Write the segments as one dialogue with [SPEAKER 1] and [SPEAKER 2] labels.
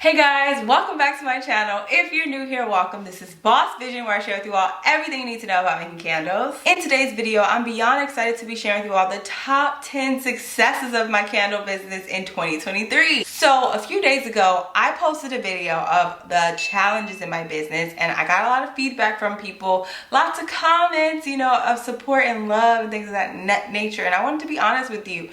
[SPEAKER 1] Hey guys, welcome back to my channel. If you're new here, welcome. This is Boss Vision, where I share with you all everything you need to know about making candles. In today's video, I'm beyond excited to be sharing with you all the top 10 successes of my candle business in 2023. So a few days ago, I posted a video of the challenges in my business, and I got a lot of feedback from people, lots of comments, of support and love and things of that nature. And I wanted to be honest with you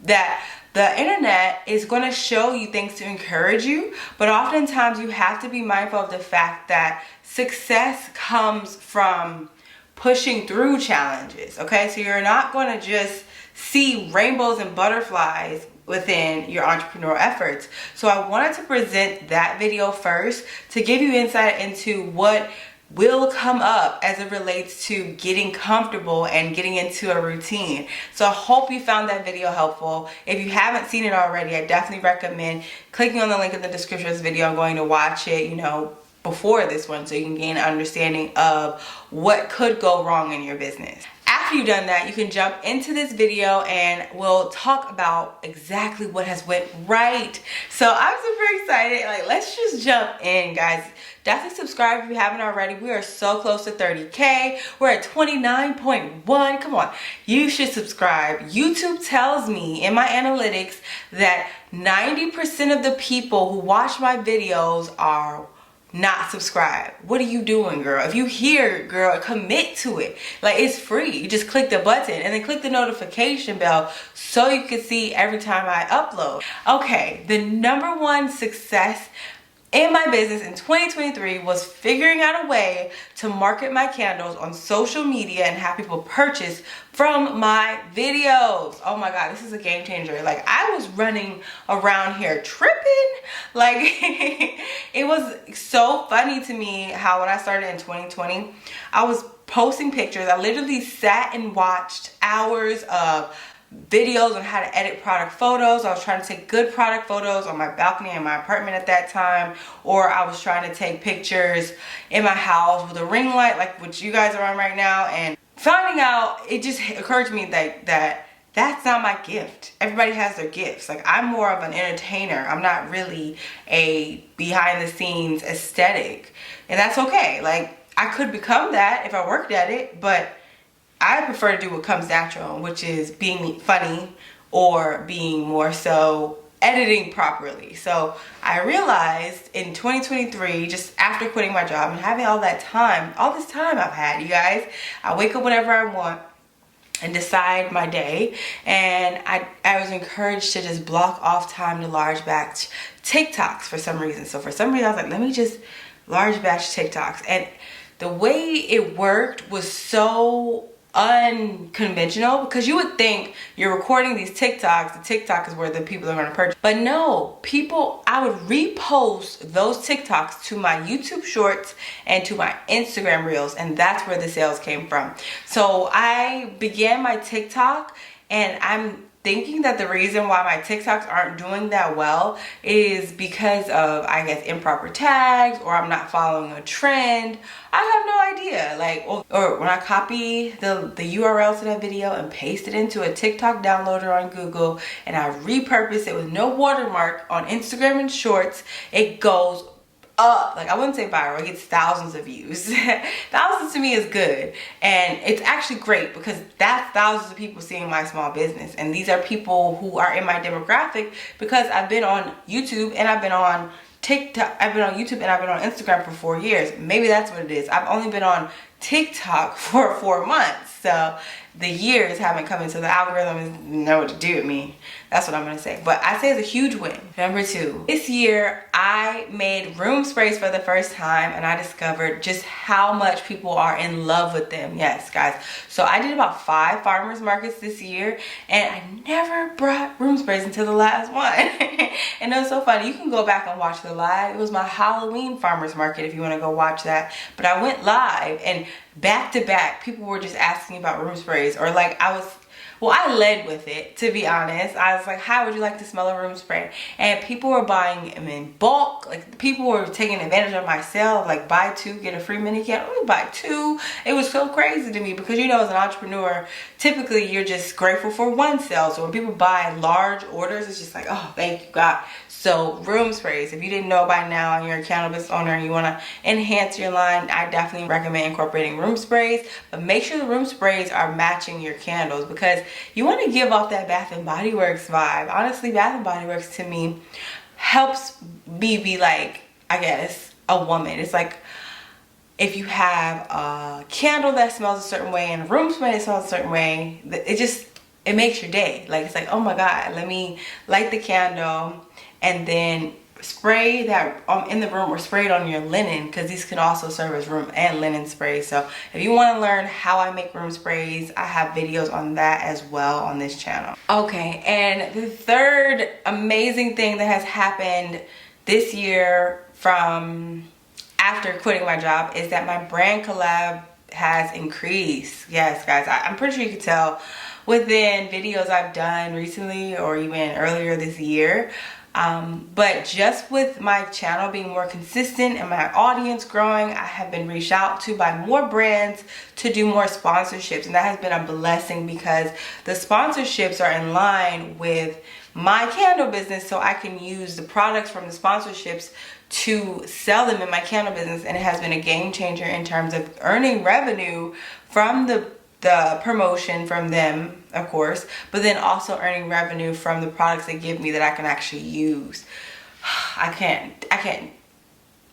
[SPEAKER 1] that the internet is going to show you things to encourage you, but oftentimes you have to be mindful of the fact that success comes from pushing through challenges, okay? So you're not going to just see rainbows and butterflies within your entrepreneurial efforts. So I wanted to present that video first to give you insight into what will come up as it relates to getting comfortable and getting into a routine. So I hope you found that video helpful. If you haven't seen it already, I definitely recommend clicking on the link in the description of this video. I'm going to watch it, before this one, so you can gain an understanding of what could go wrong in your business. After you've done that, you can jump into this video and we'll talk about exactly what has went right. So I'm super excited. Let's just jump in, guys. Definitely subscribe if you haven't already. We are so close to 30K. We're at 29.1. Come on, you should subscribe. YouTube tells me in my analytics that 90% of the people who watch my videos are not subscribed. What are you doing, girl? If you here, girl, commit to it. It's free. You just click the button and then click the notification bell so you can see every time I upload. Okay, the number one success in my business in 2023 was figuring out a way to market my candles on social media and have people purchase from my videos. Oh my God, this is a game changer. I was running around here tripping. It was so funny to me how when I started in 2020, I was posting pictures. I literally sat and watched hours of videos on how to edit product photos. I was trying to take good product photos on my balcony in my apartment at that time, or I was trying to take pictures in my house with a ring light like what you guys are on right now, and finding out, it just occurred to me that that's not my gift. Everybody has their gifts. I'm more of an entertainer. I'm not really a behind the scenes aesthetic, and that's okay. I could become that if I worked at it, but I prefer to do what comes natural, which is being funny or being more so editing properly. So I realized in 2023, just after quitting my job and having all this time I've had, you guys, I wake up whenever I want and decide my day, and I was encouraged to just block off time to large batch TikToks for some reason. So for some reason I was like, let me just large batch TikToks, and the way it worked was so unconventional, because you would think you're recording these TikToks, the TikTok is where the people are going to purchase, but no, I would repost those TikToks to my YouTube shorts and to my Instagram reels, and that's where the sales came from. So I began my TikTok, and I'm thinking that the reason why my TikToks aren't doing that well is because of, I guess, improper tags, or I'm not following a trend. I have no idea. Or when I copy the URL to that video and paste it into a TikTok downloader on Google, and I repurpose it with no watermark on Instagram and Shorts, it goes up. I wouldn't say viral, it gets thousands of views. Thousands to me is good, and it's actually great because that's thousands of people seeing my small business, and these are people who are in my demographic because I've been on YouTube and I've been on TikTok, I've been on YouTube and I've been on Instagram for 4 years. Maybe that's what it is. I've only been on TikTok for 4 months, so the years haven't come in, so the algorithm doesn't know what to do with me. That's what I'm gonna say. But I say it's a huge win. Number two, this year I made room sprays for the first time, and I discovered just how much people are in love with them. Yes, guys. So I did about 5 farmers markets this year, and I never brought room sprays until the last one. And it was so funny. You can go back and watch the live. It was my Halloween farmers market if you want to go watch that. But I went live, and back to back, people were just asking about room sprays, or well, I led with it, to be honest. I was like, how would you like to smell a room spray? And people were buying them in bulk. Like, people were taking advantage of my sale, like buy two, get a free mini candle. Let me buy two. It was so crazy to me because, you know, as an entrepreneur, typically you're just grateful for one sale. So when people buy large orders, it's just like, oh, thank you, God. So room sprays, if you didn't know by now and you're a cannabis owner and you want to enhance your line, I definitely recommend incorporating room sprays. But make sure the room sprays are matching your candles, because you want to give off that Bath and Body Works vibe. Honestly, Bath and Body Works to me helps me be like, I guess, a woman. It's like, if you have a candle that smells a certain way and a room spray that smells a certain way, it makes your day. Like, it's like, oh my God, let me light the candle and then spray that in the room, or spray it on your linen, because these can also serve as room and linen sprays. So if you want to learn how I make room sprays, I have videos on that as well on this channel. Okay, and the third amazing thing that has happened this year from after quitting my job is that my brand collab has increased. Yes, guys, I'm pretty sure you can tell within videos I've done recently or even earlier this year. But just with my channel being more consistent and my audience growing, I have been reached out to by more brands to do more sponsorships, and that has been a blessing because the sponsorships are in line with my candle business, so I can use the products from the sponsorships to sell them in my candle business. And it has been a game changer in terms of earning revenue from the promotion from them, of course, but then also earning revenue from the products they give me that I can actually use. I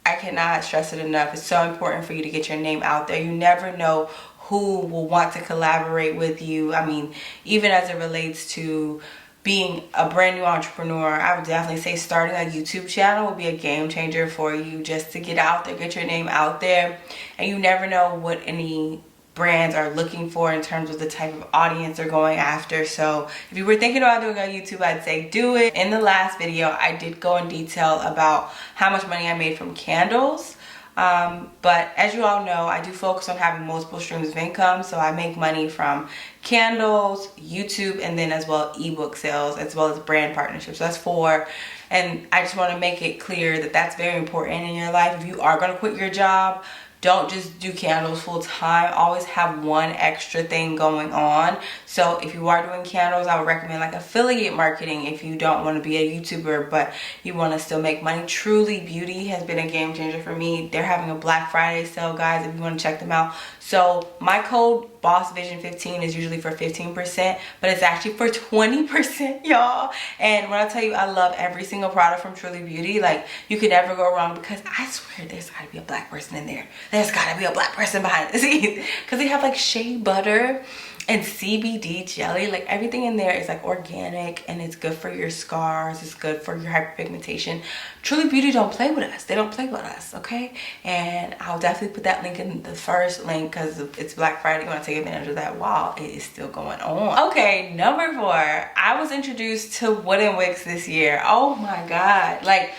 [SPEAKER 1] cannot stress it enough. It's so important for you to get your name out there. You never know who will want to collaborate with you. I mean, even as it relates to being a brand new entrepreneur, I would definitely say starting a YouTube channel would be a game changer for you, just to get out there, get your name out there. And you never know what any brands are looking for in terms of the type of audience they're going after. So if you were thinking about doing on YouTube, I'd say do it. In the last video, I did go in detail about how much money I made from candles. But as you all know, I do focus on having multiple streams of income. So I make money from candles, YouTube, and then as well ebook sales, as well as brand partnerships. So that's 4. And I just want to make it clear that that's very important in your life. If you are going to quit your job, don't just do candles full time. Always have one extra thing going on. So if you are doing candles, I would recommend like affiliate marketing if you don't want to be a YouTuber but you want to still make money. Truly Beauty has been a game changer for me. They're having a Black Friday sale, guys, if you want to check them out. So my code BOSSVISION15 is usually for 15%, but it's actually for 20%, y'all. And when I tell you I love every single product from Truly Beauty, like, you could never go wrong, because I swear there's gotta be a black person in there. There's gotta be a black person behind the scenes, because they have like shea butter and CBD jelly. Like, everything in there is like organic, and it's good for your scars, it's good for your hyperpigmentation. Truly Beauty don't play with us. They don't play with us, okay? And I'll definitely put that link in the first link, because it's Black Friday. You want to take advantage of that while it is still going on. Okay, number 4, I was introduced to wooden wicks this year. Oh my God. Like,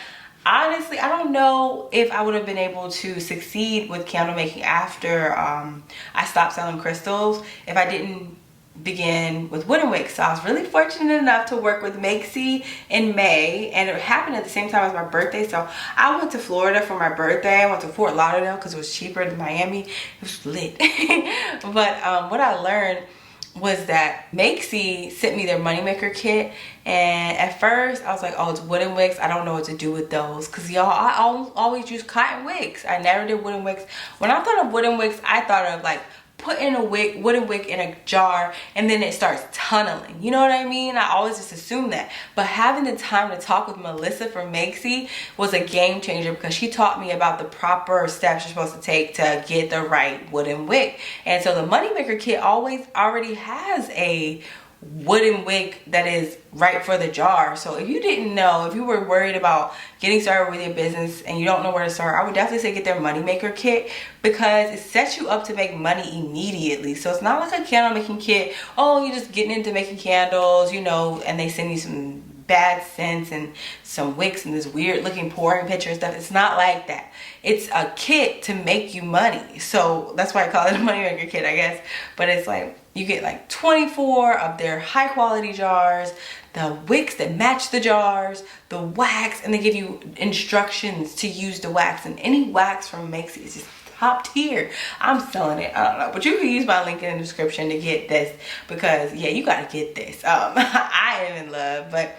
[SPEAKER 1] honestly, I don't know if I would have been able to succeed with candle making after I stopped selling crystals if I didn't begin with wooden wicks. So I was really fortunate enough to work with Makesy in May, and it happened at the same time as my birthday. So I went to Florida for my birthday. I went to Fort Lauderdale because it was cheaper than Miami. It was lit. But what I learned was that Makesy sent me their moneymaker kit, and at first I was like, oh, it's wooden wicks, I don't know what to do with those, because y'all, I always use cotton wicks. I never did wooden wicks. When I thought of wooden wicks, I thought of like putting a wooden wick in a jar and then it starts tunneling. You know what I mean? I always just assumed that. But having the time to talk with Melissa from Makesy was a game changer, because she taught me about the proper steps you're supposed to take to get the right wooden wick. And so the moneymaker kit already has a wooden wick that is right for the jar. So if you didn't know, if you were worried about getting started with your business and you don't know where to start, I would definitely say get their moneymaker kit, because it sets you up to make money immediately. So it's not like a candle making kit, oh, you're just getting into making candles, you know, and they send you some bad scents and some wicks and this weird looking pouring picture and stuff. It's not like that. It's a kit to make you money. So that's why I call it a money maker kit, I guess. But it's like you get like 24 of their high quality jars, the wicks that match the jars, the wax, and they give you instructions to use the wax. And any wax from Macy is just top tier. I'm selling it. I don't know, but you can use my link in the description to get this, because yeah, you gotta get this. I am in love. But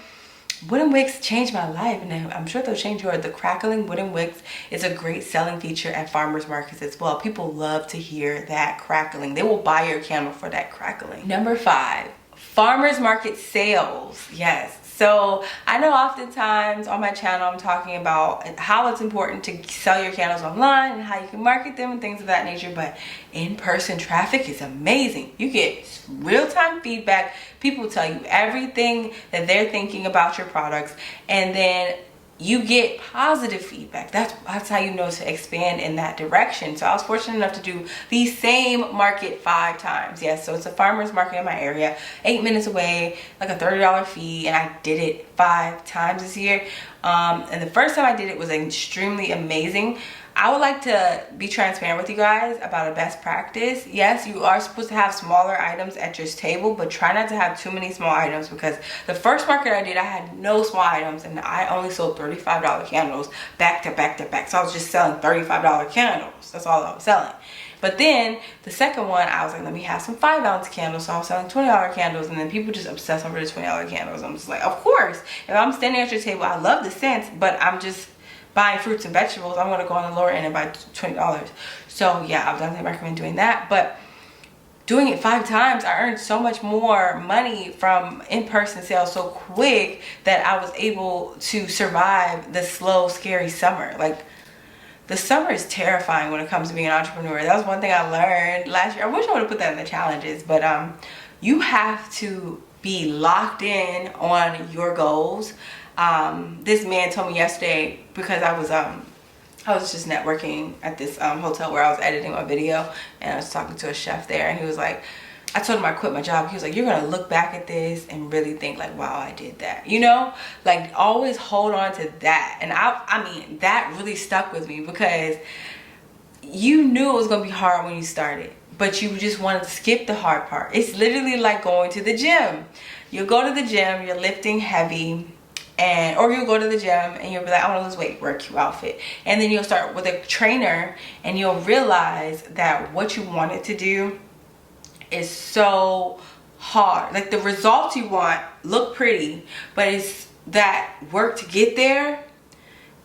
[SPEAKER 1] wooden wicks changed my life, and I'm sure they'll change yours. The crackling wooden wicks is a great selling feature at farmers markets as well. People love to hear that crackling. They will buy your candle for that crackling. Number 5, farmers market sales. Yes. So I know oftentimes on my channel I'm talking about how it's important to sell your candles online and how you can market them and things of that nature, but in-person traffic is amazing. You get real-time feedback. People tell you everything that they're thinking about your products, and then you get positive feedback. That's how you know to expand in that direction. So I was fortunate enough to do the same market 5 times. Yes, so it's a farmer's market in my area, 8 minutes away, like a $30 fee, and I did it 5 times this year. And the first time I did it was extremely amazing. I would like to be transparent with you guys about a best practice. Yes, you are supposed to have smaller items at your table, but try not to have too many small items, because the first market I did, I had no small items, and I only sold $35 candles back to back to back. So I was just selling $35 candles. That's all I was selling. But then the second one, I was like, let me have some 5-ounce candles. So I was selling $20 candles, and then people just obsess over the $20 candles. I'm just like, of course, if I'm standing at your table, I love the scents, but I'm just buying fruits and vegetables, I'm going to go on the lower end and buy $20. So yeah, I would definitely recommend doing that. But doing it 5 times, I earned so much more money from in-person sales so quick that I was able to survive the slow, scary summer. Like, the summer is terrifying when it comes to being an entrepreneur. That was one thing I learned last year. I wish I would have put that in the challenges, but you have to be locked in on your goals. This man told me yesterday, because I was just networking at this hotel where I was editing my video, and I was talking to a chef there, and he was like, I told him I quit my job. He was like, you're gonna look back at this and really think like, wow, I did that, you know? Like, always hold on to that. And I mean, that really stuck with me, because you knew it was gonna be hard when you started, but you just wanted to skip the hard part. It's literally like going to the gym. You'll go to the gym, you're lifting heavy, or you'll go to the gym and you'll be like, I want to lose weight, wear a cute outfit. And then you'll start with a trainer, and you'll realize that what you wanted to do is so hard. Like, the results you want look pretty, but it's that work to get there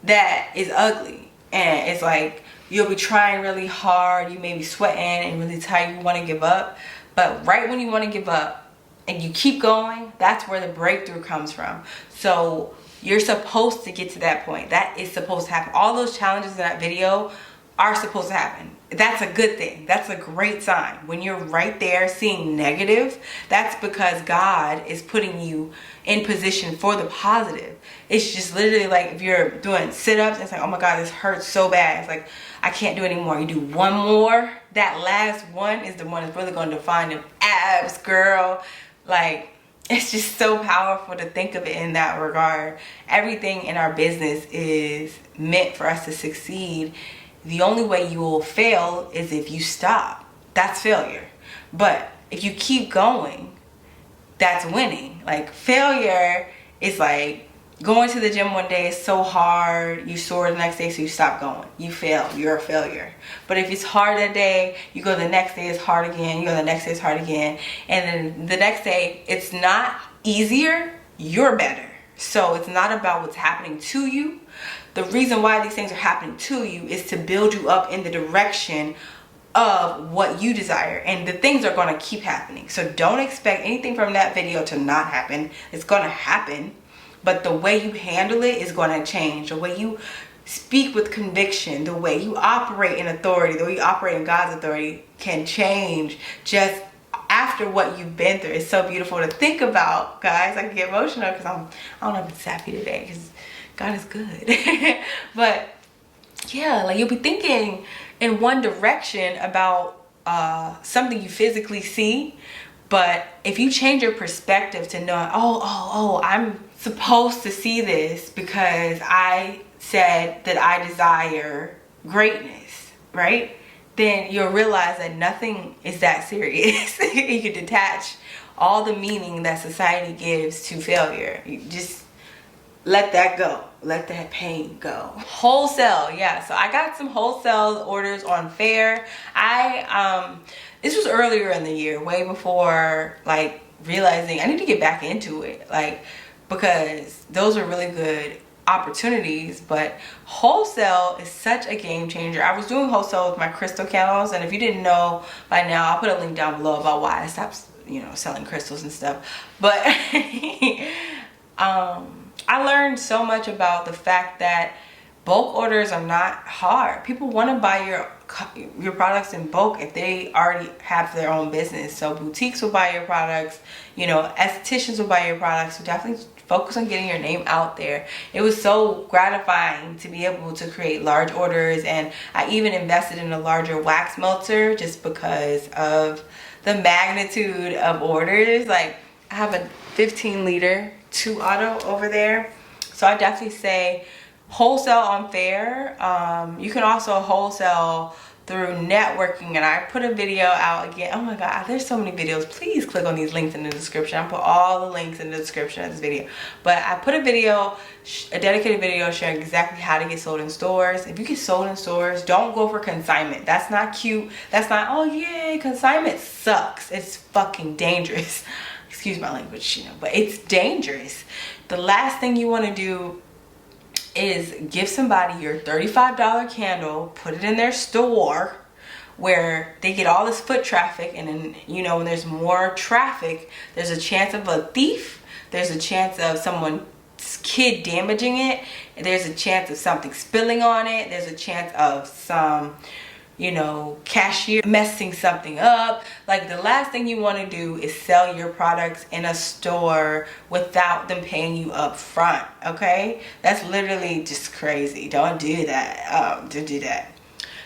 [SPEAKER 1] that is ugly. And it's like, you'll be trying really hard, you may be sweating and really tired, you want to give up. But right when you want to give up and you keep going, that's where the breakthrough comes from. So you're supposed to get to that point. That is supposed to happen. All those challenges in that video are supposed to happen. That's a good thing. That's a great sign. When you're right there seeing negative, that's because God is putting you in position for the positive. It's just literally like if you're doing sit-ups, it's like, oh my God, this hurts so bad. It's like, I can't do anymore. You do one more. That last one is the one that's really going to define them abs, girl. Like, it's just so powerful to think of it in that regard. Everything in our business is meant for us to succeed. The only way you will fail is if you stop. That's failure. But if you keep going, that's winning. Like, failure is like going to the gym one day is so hard, you sore the next day, so you stop going. You fail, you're a failure. But if it's hard that day, you go the next day, it's hard again, you go the next day, it's hard again, and then the next day, it's not easier, you're better. So it's not about what's happening to you. The reason why these things are happening to you is to build you up in the direction of what you desire, and the things are going to keep happening. So don't expect anything from that video to not happen. It's going to happen. But the way you handle it is going to change. The way you speak with conviction, the way you operate in authority, the way you operate in God's authority can change just after what you've been through. It's so beautiful to think about, guys. I can get emotional because I don't know if it's happy today because God is good. But yeah, like, you'll be thinking in one direction about something you physically see, But if you change your perspective to know, oh, I'm supposed to see this because I said that I desire greatness, right? Then you'll realize that nothing is that serious. You can detach all the meaning that society gives to failure. You just let that go. Let that pain go. Wholesale, yeah. So I got some wholesale orders on Fair. This was earlier in the year, way before like realizing I need to get back into it, like, because those are really good opportunities. But wholesale is such a game changer. I was doing wholesale with my crystal candles, and if you didn't know by now, I'll put a link down below about why I stopped, selling crystals and stuff. But I learned so much about the fact that bulk orders are not hard. People want to buy your products in bulk if they already have their own business. So boutiques will buy your products, estheticians will buy your products. So definitely focus on getting your name out there. It was so gratifying to be able to create large orders, and I even invested in a larger wax melter just because of the magnitude of orders. Like, I have a 15-liter 2 auto over there. So I definitely say wholesale on Fair. You can also wholesale through networking, and I put a video out again. Oh my god, there's so many videos. Please click on these links in the description. I'll put all the links in the description of this video. But I put a dedicated video showing exactly how to get sold in stores. If you get sold in stores, don't go for consignment. That's not cute. That's not, oh yay, consignment sucks. It's fucking dangerous. Excuse my language, but it's dangerous. The last thing you want to do is give somebody your $35 candle, put it in their store where they get all this foot traffic, and then when there's more traffic, there's a chance of a thief, there's a chance of someone's kid damaging it, there's a chance of something spilling on it, there's a chance of some cashier messing something up. Like, the last thing you want to do is sell your products in a store without them paying you up front. Okay, that's literally just crazy. Don't do that. Don't do that.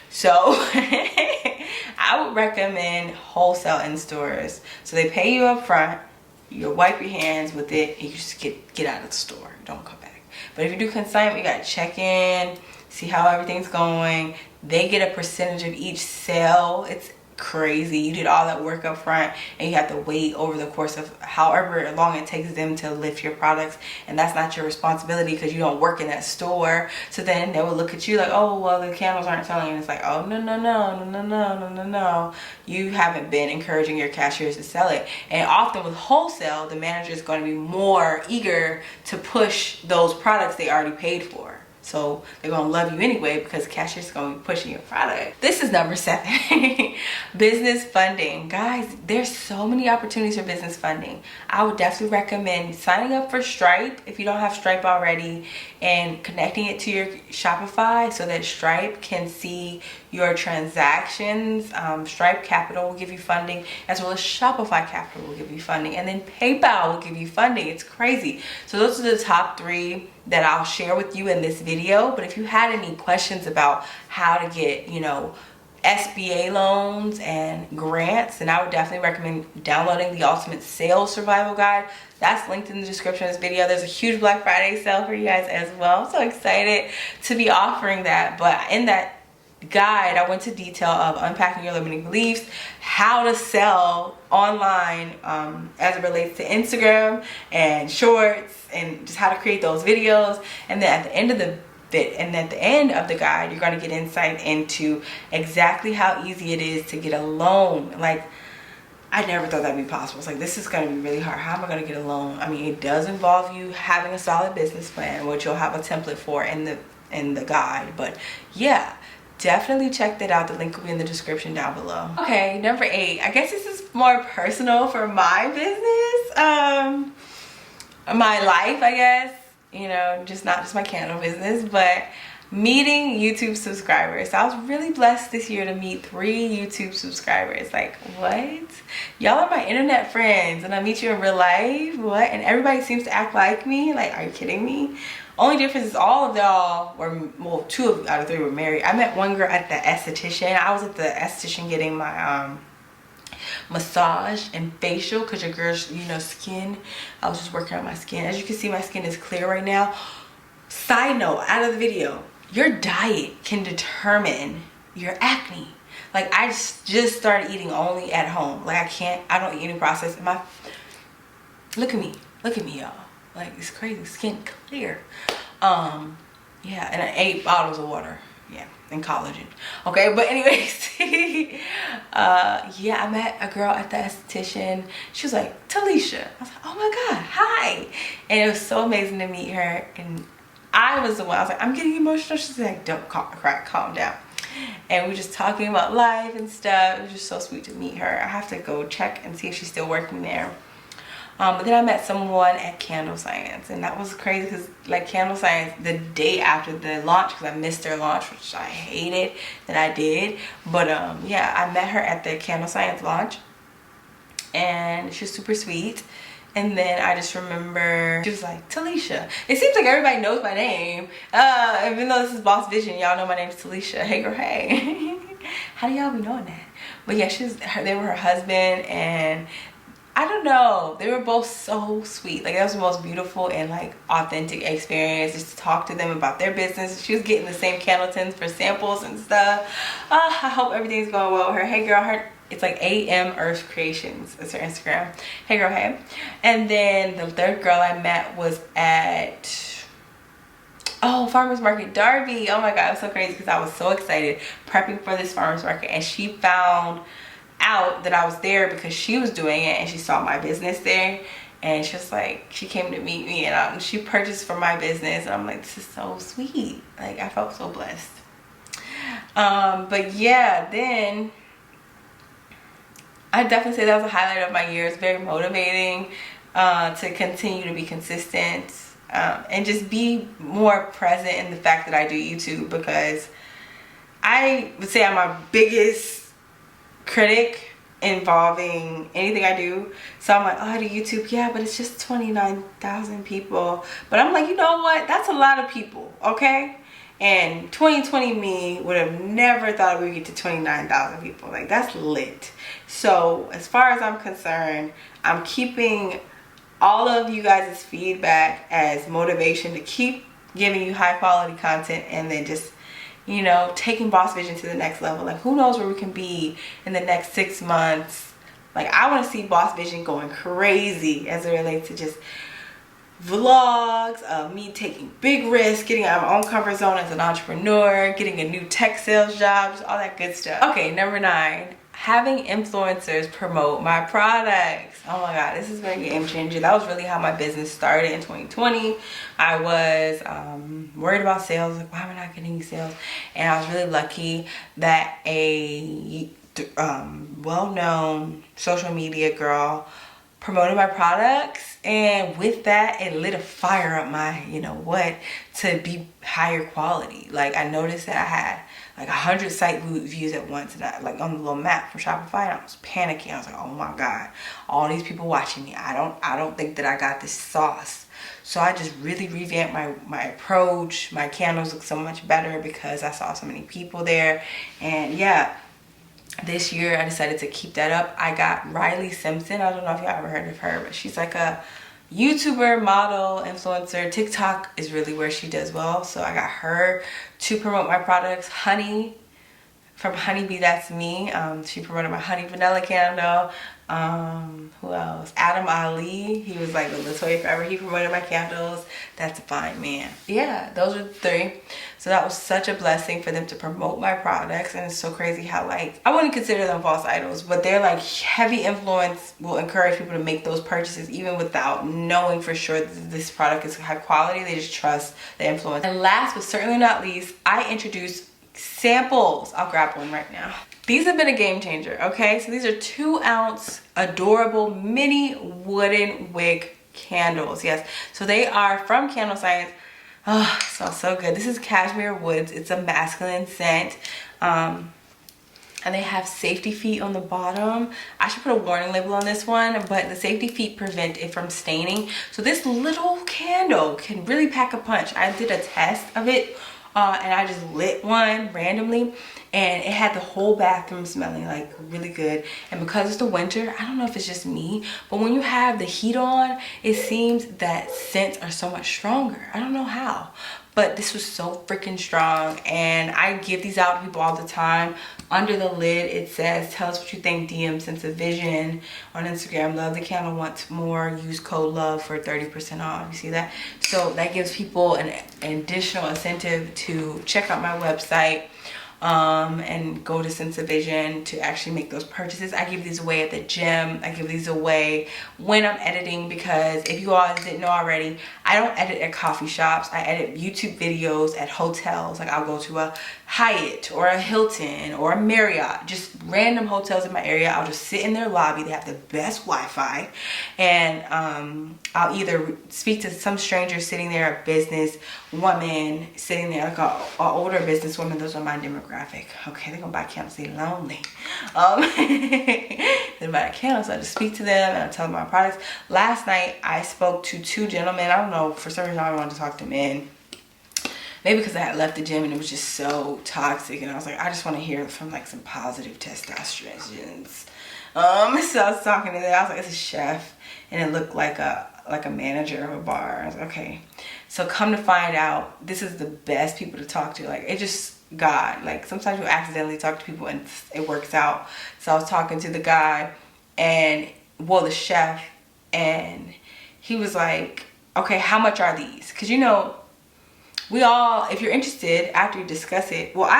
[SPEAKER 1] So I would recommend wholesale in stores. So they pay you up front, you wipe your hands with it, and you just get out of the store. Don't come back. But if you do consignment, you gotta check in, see how everything's going. They get a percentage of each sale. It's crazy. You did all that work up front, and you have to wait over the course of however long it takes them to lift your products, and that's not your responsibility because you don't work in that store. So then they will look at you like, oh well, the candles aren't selling, and it's like, oh no, you haven't been encouraging your cashiers to sell it. And often with wholesale, the manager is going to be more eager to push those products they already paid for. So they're going to love you anyway because cashier's going to be pushing your product. This is number 7. Business funding. Guys, there's so many opportunities for business funding. I would definitely recommend signing up for Stripe if you don't have Stripe already, and connecting it to your Shopify so that Stripe can see your transactions. Stripe Capital will give you funding, as well as Shopify Capital will give you funding, and then PayPal will give you funding. It's crazy. So those are the top 3 that I'll share with you in this video. But if you had any questions about how to get, SBA loans and grants, then I would definitely recommend downloading the Ultimate Sales Survival Guide. That's linked in the description of this video. There's a huge Black Friday sale for you guys as well. I'm so excited to be offering that. But in that guide, I went to detail of unpacking your limiting beliefs, how to sell online as it relates to Instagram and shorts, and just how to create those videos. And then at the end of the guide, you're going to get insight into exactly how easy it is to get a loan. Like, I never thought that'd be possible. It's like, this is going to be really hard. How am I going to get a loan? I mean, it does involve you having a solid business plan, which you'll have a template for in the guide. But yeah, definitely check that out. The link will be in the description down below. Okay, number 8. I guess this is more personal for my business, my life, I guess. Just not just my candle business, but meeting YouTube subscribers. So I was really blessed this year to meet 3 YouTube subscribers. Like, what? Y'all are my internet friends, and I meet you in real life? What? And everybody seems to act like me? Like, are you kidding me? Only difference is all of y'all were, well, 2 out of 3 were married. I met one girl at the esthetician. I was at the esthetician getting my massage and facial, because your girl's, you know, skin, I was just working on my skin. As you can see, my skin is clear right now. Side note, out of the video, your diet can determine your acne. Like, I just started eating only at home. Like, I don't eat any processed. Look at me, y'all. Like, it's crazy, skin clear. Yeah, and I ate bottles of water. Yeah, and collagen. Okay, but anyways, yeah, I met a girl at the esthetician. She was like, Talisha. I was like, oh my God, hi. And it was so amazing to meet her. And I was the one, I was like, I'm getting emotional. She's like, don't cry, calm down. And we were just talking about life and stuff. It was just so sweet to meet her. I have to go check and see if she's still working there. But then I met someone at Candle Science, and that was crazy because, like, Candle Science, the day after the launch, because I missed their launch, which I hated that I did. But yeah, I met her at the Candle Science launch, and she was super sweet. And then I just remember she was like, Talisha. It seems like everybody knows my name. Even though this is Boss Vision, y'all know my name's Talisha. Hey girl, hey. How do y'all be knowing that? But yeah, they were her husband, and I don't know, they were both so sweet. Like, that was the most beautiful and like authentic experience, just to talk to them about their business. She was getting the same candle tins for samples and stuff. I hope everything's going well with her. Hey girl, it's like AM Earth Creations, it's her Instagram. Hey girl, hey. And then the third girl I met was at Farmers Market Darby. Oh my God, it was so crazy because I was so excited prepping for this farmers market, and she found out that I was there because she was doing it, and she saw my business there, and she was like, she came to meet me, and she purchased for my business, and I'm like, this is so sweet. Like, I felt so blessed. But yeah, then I definitely say that was a highlight of my year. It's very motivating to continue to be consistent and just be more present in the fact that I do YouTube, because I would say I'm my biggest critic involving anything I do. So I'm like, oh, I do YouTube, yeah, but it's just 29,000 people. But I'm like, you know what, that's a lot of people, okay? And 2020 me would have never thought we would get to 29,000 people. Like, that's lit. So as far as I'm concerned, I'm keeping all of you guys' feedback as motivation to keep giving you high quality content, and then just, you know, taking Boss Vision to the next level. Like, who knows where we can be in the next 6 months. Like, I want to see Boss Vision going crazy as it relates to just vlogs of me taking big risks, getting out of my own comfort zone as an entrepreneur, getting a new tech sales job, just all that good stuff. Okay, number 9, having influencers promote my products. Oh my God, this has been a game changer. That was really how my business started in 2020. I was worried about sales. Like, why am I not getting sales? And I was really lucky that a well-known social media girl promoted my products, and with that, it lit a fire up my, you know what, to be higher quality. Like, I noticed that I had like 100 site views at once, and I, like, on the little map from Shopify, and I was panicking. I was like, oh my God, all these people watching me. I don't think that I got this sauce. So I just really revamped my approach. My candles look so much better because I saw so many people there. And yeah, this year I decided to keep that up. I got Riley Simpson. I don't know if y'all ever heard of her, but she's like a YouTuber, model, influencer. TikTok is really where she does well. So I got her to promote my products. Honey from Honeybee, that's me. She promoted my honey vanilla candle. Who else? Adam Ali, he was like with Latoya Forever. He promoted my candles. That's a fine man. Yeah, those are the 3. So that was such a blessing for them to promote my products. And it's so crazy how, like, I wouldn't consider them false idols, but they're like heavy influence, will encourage people to make those purchases even without knowing for sure that this product is high quality. They just trust the influence. And last but certainly not least, I introduced samples. I'll grab one right now. These have been a game changer, okay? So these are 2-ounce adorable mini wooden wick candles. Yes, so they are from Candle Science. Oh, smells so good. This is Cashmere Woods. It's a masculine scent. And they have safety feet on the bottom. I should put a warning label on this one, but the safety feet prevent it from staining. So this little candle can really pack a punch. I did a test of it and I just lit one randomly, and it had the whole bathroom smelling like really good. And because it's the winter, I don't know if it's just me, but when you have the heat on, it seems that scents are so much stronger. I don't know how, but this was so freaking strong, and I give these out to people all the time. Under the lid it says, tell us what you think, DM Sense of Vision on Instagram. Love the candle, want more, use code LOVE for 30% off. You see that? So that gives people an additional incentive to check out my website and go to Sense of Vision to actually make those purchases. I give these away at the gym. I give these away when I'm editing, because if you all didn't know already, I don't edit at coffee shops. I edit YouTube videos at hotels. Like I'll go to a Hyatt or a Hilton or a Marriott, just random hotels in my area. I'll just sit in their lobby. They have the best Wi-Fi, and I'll either speak to some stranger sitting there, a business woman sitting there, like a older business woman. Those are my demographic. Okay, they're gonna buy candles, they lonely. They buy a candle, so I just speak to them and I tell them my products. Last night I spoke to 2 gentlemen. I don't know, for some reason I wanted to talk to men. Maybe because I had left the gym and it was just so toxic, and I was like, I just want to hear from like some positive testosterone. So I was talking to them. I was like, it's a chef, and it looked like a manager of a bar. I was like, okay. So come to find out, this is the best people to talk to. Like, it just, God, like sometimes you accidentally talk to people and it works out. So I was talking to the guy, and well, the chef, and he was like, okay, how much are these? Because you know, we all, if you're interested, after you discuss it, well,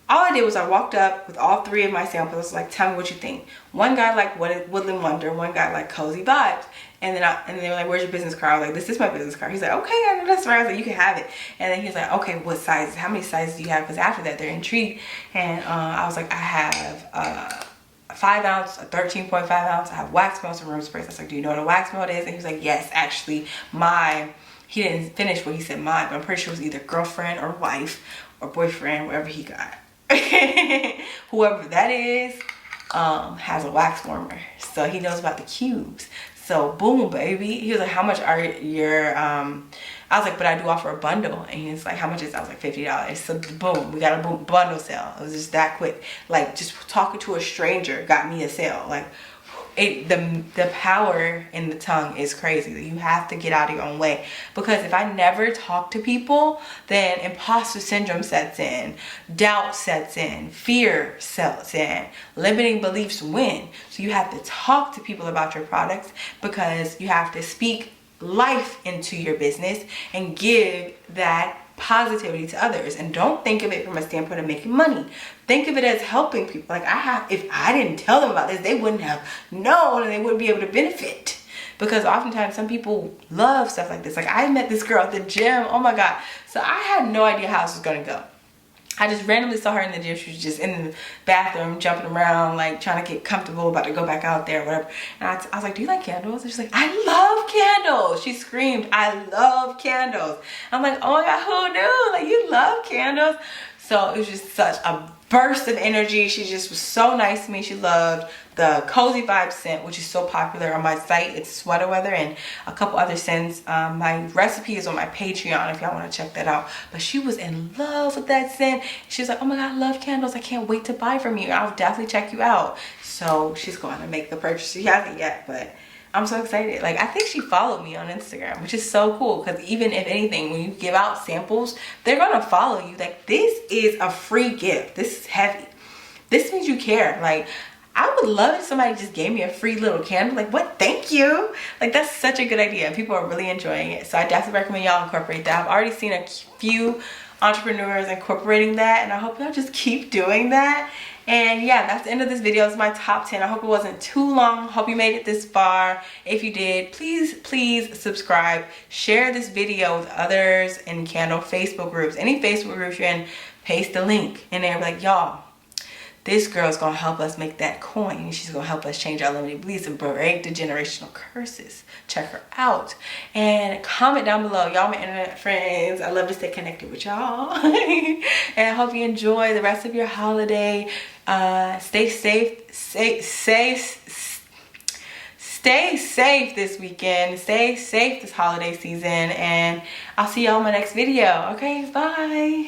[SPEAKER 1] all I did was I walked up with all 3 of my samples, like, tell me what you think. One guy liked Woodland Wonder, one guy liked Cozy Vibes, and then they were like, where's your business card? I was like, this is my business card. He's like, okay, I know that's right. I was like, you can have it. And then he was like, okay, what sizes? How many sizes do you have? Because after that, they're intrigued. And I was like, I have a 5 ounce, a 13.5 ounce. I have wax melts and room sprays. I was like, do you know what a wax melt is? And he was like, yes, actually, he didn't finish what he said mine, but I'm pretty sure it was either girlfriend or wife or boyfriend, whatever he got. Whoever that is has a wax warmer, so he knows about the cubes. So boom, baby. He was like, how much are your I was like, but I do offer a bundle. And he was like, how much is that? I was like, $50. So boom, we got a bundle sale. It was just that quick. Like, just talking to a stranger got me a sale. Like, the power in the tongue is crazy. You have to get out of your own way, because if I never talk to people, then imposter syndrome sets in, doubt sets in, fear sets in, limiting beliefs win. So you have to talk to people about your products, because you have to speak life into your business and give that positivity to others. And don't think of it from a standpoint of making money. Think of it as helping people. Like, if I didn't tell them about this, they wouldn't have known, and they wouldn't be able to benefit, because oftentimes some people love stuff like this. Like, I met this girl at the gym, oh my god. So I had no idea how this was gonna go. I just randomly saw her in the gym. She was just in the bathroom jumping around, like trying to get comfortable, about to go back out there, whatever. And I was like, do you like candles? And she's like, I love candles. She screamed, I love candles. I'm like, oh my god, who knew? Like, you love candles? So it was just such a burst of energy. She just was so nice to me. She loved the Cozy Vibe scent, which is so popular on my site. It's sweater weather and a couple other scents. My recipe is on my Patreon if y'all want to check that out. But she was in love with that scent. She was like, oh my god, I love candles. I can't wait to buy from you. I'll definitely check you out. So she's going to make the purchase. She hasn't yet, but I'm so excited. Like, I think she followed me on Instagram, which is so cool, because even if anything, when you give out samples, they're gonna follow you. Like, this is a free gift. This is heavy. This means you care. Like, I would love if somebody just gave me a free little candle. Like, what? Thank you. Like, that's such a good idea. People are really enjoying it. So I definitely recommend y'all incorporate that. I've already seen a few entrepreneurs incorporating that, and I hope y'all just keep doing that. And yeah, that's the end of this video. It's my top 10. I hope it wasn't too long. Hope you made it this far. If you did, please subscribe. Share this video with others in candle Facebook groups. Any Facebook groups you're in, paste the link in there. Like, y'all, this girl's gonna help us make that coin. She's gonna help us change our limiting beliefs and break the generational curses. Check her out. And comment down below. Y'all my internet friends. I love to stay connected with y'all. And I hope you enjoy the rest of your holiday. Stay safe. Stay safe this weekend. Stay safe this holiday season. And I'll see y'all in my next video. Okay, bye.